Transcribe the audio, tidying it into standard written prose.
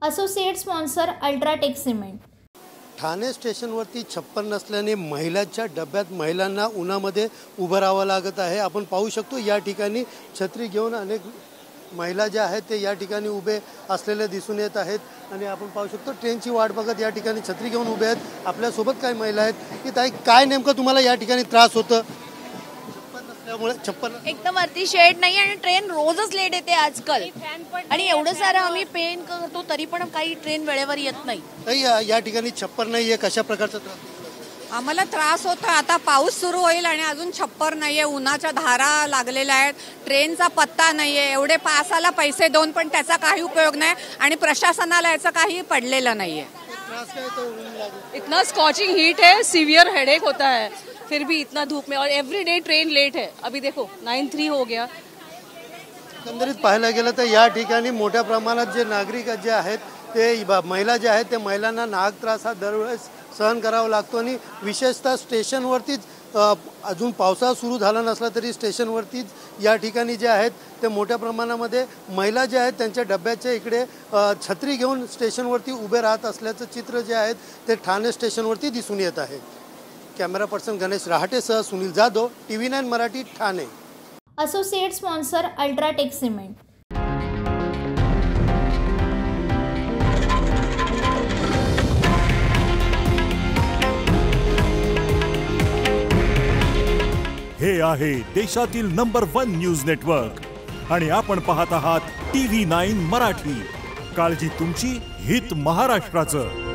Associate sponsor UltraTech cement. Thane स्टेशनवरती छप्पर नसल्याने महिलांच्या डब्यात महिलांना उन्हामध्ये उभं राहावं लागत आहे। आपण पाहू शकतो या ठिकाणी छत्री घेऊन अनेक महिला ज्या आहेत ते या ठिकाणी उभे असलेले दिसून येत आहेत आणि आपण पाहू शकतो ट्रेनची वाट बघत या ठिकाणी छत्री घेऊन उभे आहेत। आपल्यासोबत काही महिला आहेत की ताई काय नेमकं तुम्हाला या ठिकाणी त्रास होतं? छप्पर एकदम वरती शेड नाही आणि ट्रेन रोजच लेट येते आजकाल आणि एवढं सारं आम्ही पेन करतो तरी पण काही ट्रेन वेळेवर येत नाही। ताई या ठिकाणी छप्पर नाहीये, कशा प्रकारचा त्रास? आम्हाला त्रास होतो। आता पाऊस सुरू होईल आणि अजून छप्पर नाहीये, उन्हाच्या धारा लागलेल्या आहेत, ट्रेनचा पत्ता नाहीये, एवढे पासाला पैसे देऊन पण त्याचा काही उपयोग नाही आणि प्रशासनाला याचं काही पडलेलं नाहीये। इतना स्कॉचिंग हीट है, सीवियर हेडेक होता है, फिर भी इतना धूप में और एवरी डे ट्रेन लेट है। अभी देखो 9:03 हो गया। एकंदरीत पाहायला गेलं तर या ठिकाणी मोठ्या प्रमाणात जे नागरिक जे आहेत ते महिला जे आहेत ते महिलांना नाहक त्रास हा दरवेळेस सहन करावा लागतो आणि विशेषतः स्टेशनवरतीच अजून पावसाळा सुरू झाला नसला तरी स्टेशनवरतीच या ठिकाणी जे आहेत ते मोठ्या प्रमाणामध्ये महिला जे आहेत त्यांच्या डब्याच्या इकडे छत्री घेऊन स्टेशनवरती उभे राहत असल्याचं चित्र जे आहेत ते ठाणे स्टेशनवरती दिसून येत आहे। कॅमेरा पर्सन गणेश रहाटेसह Sunil Jadhav, TV9 Marathi, Thane. Associate sponsor UltraTech cement. हे आहे देशातील नंबर 1 न्यूज नेटवर्क आणि आपण पाहत आहात TV9 मराठी। काळजी तुमची, हित महाराष्ट्राचं।